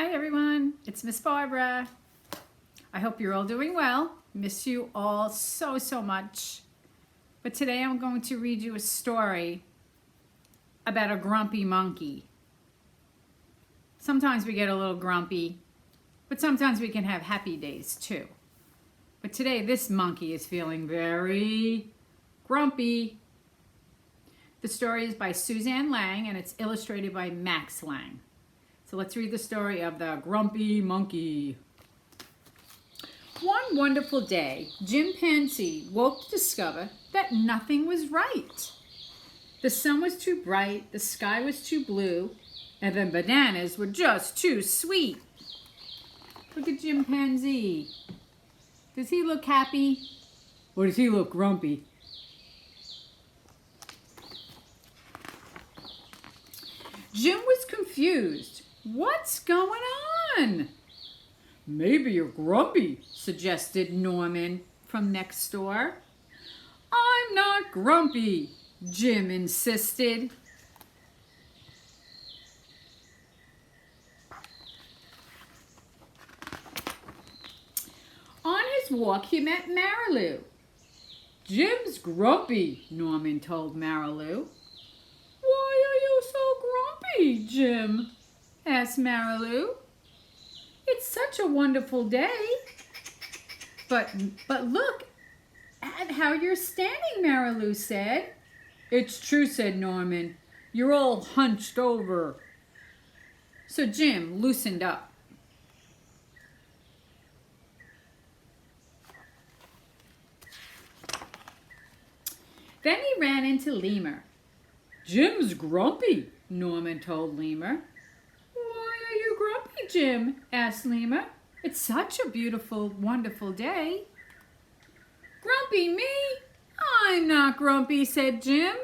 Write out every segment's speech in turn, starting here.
Hi everyone, it's Miss Barbara. I hope you're all doing well. Miss you all so much. But today I'm going to read you a story about a grumpy monkey. Sometimes we get a little grumpy, but sometimes we can have happy days too. But today this monkey is feeling very grumpy. The story is by Suzanne Lang and it's illustrated by Max Lang. So let's read the story of the grumpy monkey. One wonderful day, Chimpanzee woke to discover that nothing was right. The sun was too bright, the sky was too blue, and the bananas were just too sweet. Look at Chimpanzee. Does he look happy or does he look grumpy? Jim was confused. What's going on? Maybe you're grumpy, suggested Norman from next door. I'm not grumpy, Jim insisted. On his walk, he met Marilou. Jim's grumpy, Norman told Marilou. Why are you so grumpy, Jim? Asked Marilou. It's such a wonderful day. But look at how you're standing, Marilou said. It's true, said Norman. You're all hunched over. So Jim loosened up. Then he ran into Lemur. Jim's grumpy, Norman told Lemur. Why are you grumpy, Jim? Asked Lemur. It's such a beautiful, wonderful day. Grumpy me? I'm not grumpy, said Jim.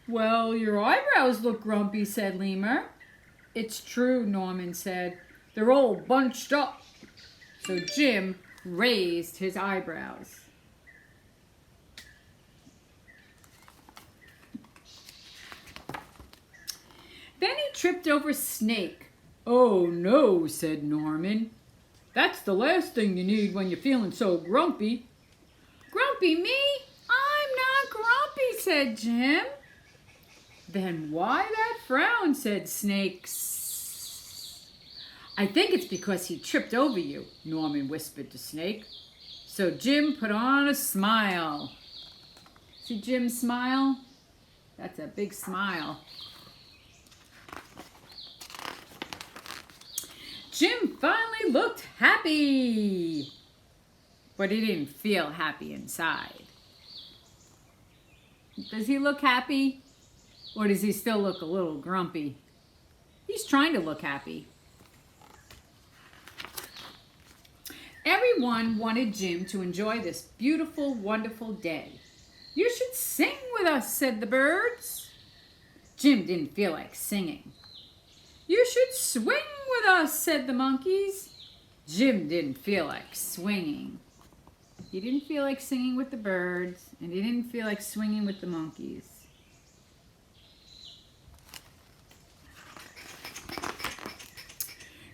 Well, your eyebrows look grumpy, said Lemur. It's true, Norman said. They're all bunched up. So Jim raised his eyebrows. Then he tripped over Snake. Oh no, said Norman. That's the last thing you need when you're feeling so grumpy. Grumpy me? I'm not grumpy, said Jim. Then why that frown, said Snake. I think it's because he tripped over you, Norman whispered to Snake. So Jim put on a smile. See Jim smile? That's a big smile. Jim finally looked happy, but he didn't feel happy inside. Does he look happy, or does he still look a little grumpy? He's trying to look happy. Everyone wanted Jim to enjoy this beautiful, wonderful day. You should sing with us, said the birds. Jim didn't feel like singing. You should swing with us, said the monkeys. Jim didn't feel like swinging. He didn't feel like singing with the birds, and he didn't feel like swinging with the monkeys.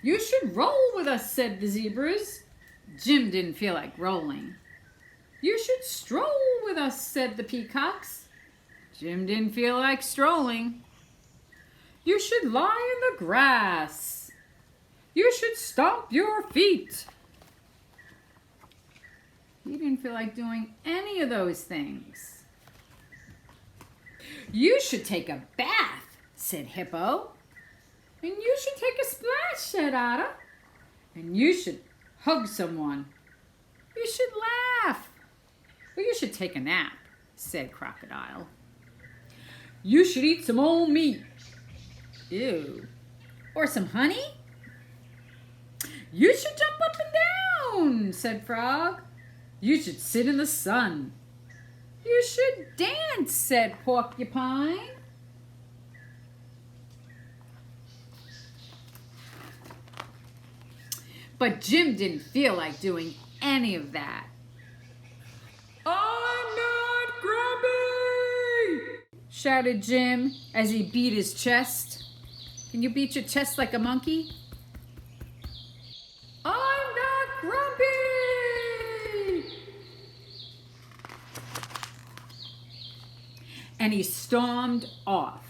You should roll with us, said the zebras. Jim didn't feel like rolling. You should stroll with us, said the peacocks. Jim didn't feel like strolling. You should lie in the grass. You should stomp your feet. He didn't feel like doing any of those things. You should take a bath, said Hippo. And you should take a splash, said Otter. And you should hug someone. You should laugh. Or you should take a nap, said Crocodile. You should eat some old meat. Ew. Or some honey? You should jump up and down, said Frog. You should sit in the sun. You should dance, said Porcupine. But Jim didn't feel like doing any of that. I'm not grumpy, shouted Jim as he beat his chest. Can you beat your chest like a monkey? and he stormed off.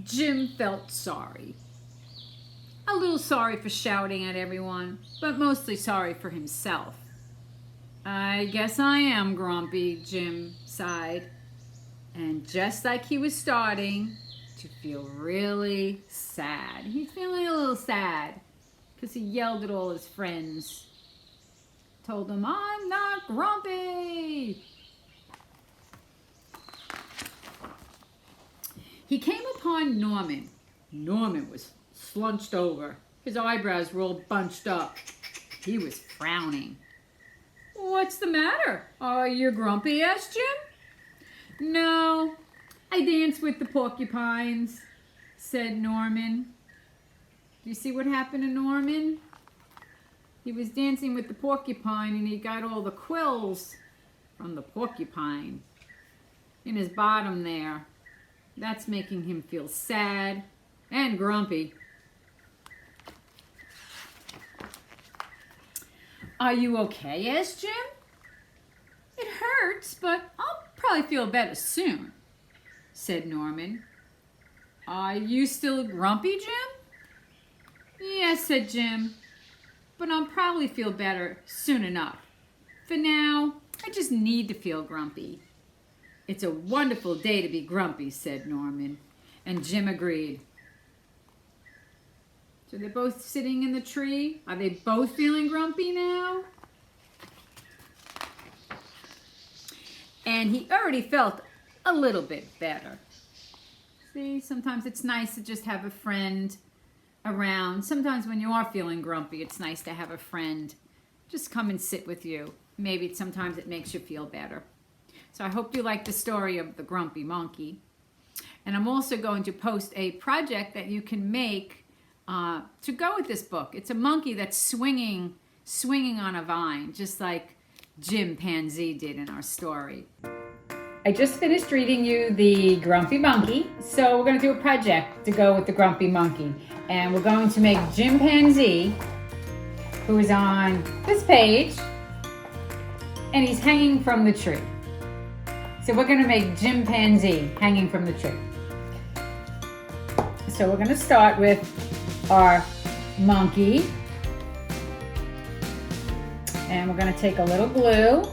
Jim felt sorry. A little sorry for shouting at everyone, but mostly sorry for himself. I guess I am grumpy, Jim sighed. And just like he was starting to feel really sad. He's feeling a little sad because he yelled at all his friends. Told them, I'm not grumpy. He came upon Norman. Norman was slunched over. His eyebrows were all bunched up. He was frowning. What's the matter? Are you grumpy? Asked Jim. No, I dance with the porcupines, said Norman. Do you see what happened to Norman? He was dancing with the porcupine and he got all the quills from the porcupine in his bottom there. That's making him feel sad and grumpy. Are you okay? Asked Jim. It hurts, but I'll probably feel better soon, said Norman. Are you still grumpy, Jim? Yes, said Jim, but I'll probably feel better soon enough. For now, I just need to feel grumpy. It's a wonderful day to be grumpy, said Norman, and Jim agreed. So they're both sitting in the tree. Are they both feeling grumpy now? And he already felt a little bit better. See, sometimes it's nice to just have a friend around. Sometimes when you are feeling grumpy, it's nice to have a friend just come and sit with you. Maybe sometimes it makes you feel better. So I hope you like the story of the grumpy monkey. And I'm also going to post a project that you can make to go with this book. It's a monkey that's swinging on a vine, just like Chimpanzee did in our story. I just finished reading you the Grumpy Monkey, so we're going to do a project to go with the Grumpy Monkey. And we're going to make Chimpanzee, who is on this page, and he's hanging from the tree. So we're going to make Chimpanzee hanging from the tree. So we're going to start with our monkey. And we're going to take a little glue.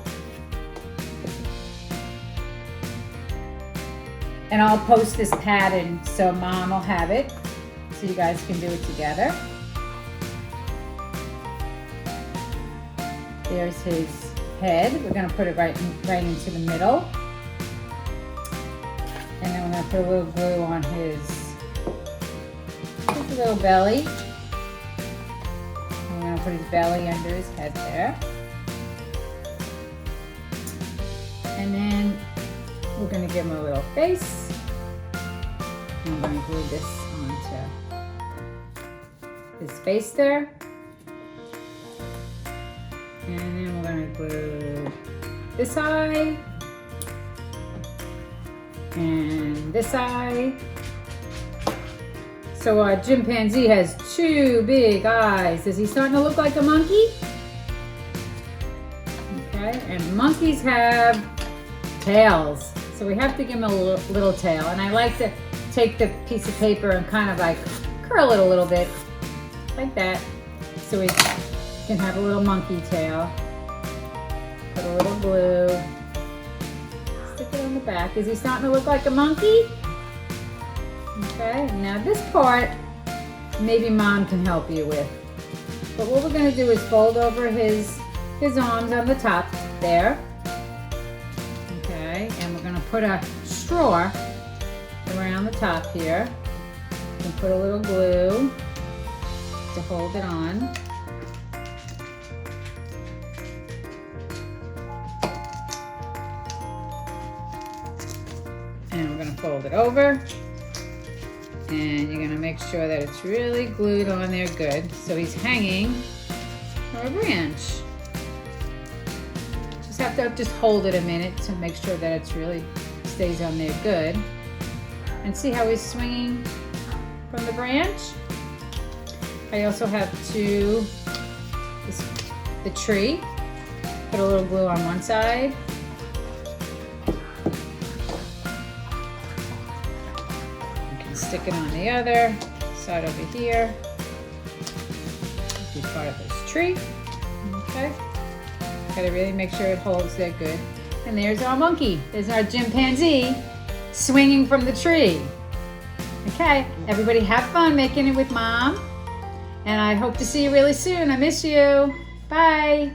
And I'll post this pattern so Mom will have it so you guys can do it together. There's his head. We're going to put it right into the middle. And then we're going to put a little glue on his little belly. And we're going to put his belly under his head there. And then we're going to give him a little face. And I'm going to glue this onto his face there. And then we're going to glue this eye. And this eye. So our chimpanzee has two big eyes. Is he starting to look like a monkey? Okay, and monkeys have tails. So we have to give him a little tail. And I like to take the piece of paper and kind of like curl it a little bit, like that. So we can have a little monkey tail. Put a little glue. Stick it on the back. Is he starting to look like a monkey? Okay, now this part, maybe Mom can help you with. But what we're going to do is fold over his arms on the top there. Okay, and we're going to put a straw around the top here. And put a little glue to hold it on. And we're going to fold it over. And you're going to make sure that it's really glued on there good. So he's hanging from a branch. Just have to hold it a minute to make sure that it's really stays on there good. And see how he's swinging from the branch? I also have the tree. Put a little glue on one side. You can stick it on the other side over here. Do part of this tree. Okay. Gotta really make sure it holds there good. And there's our monkey. There's our chimpanzee swinging from the tree. Okay, everybody have fun making it with Mom. And I hope to see you really soon. I miss you. Bye.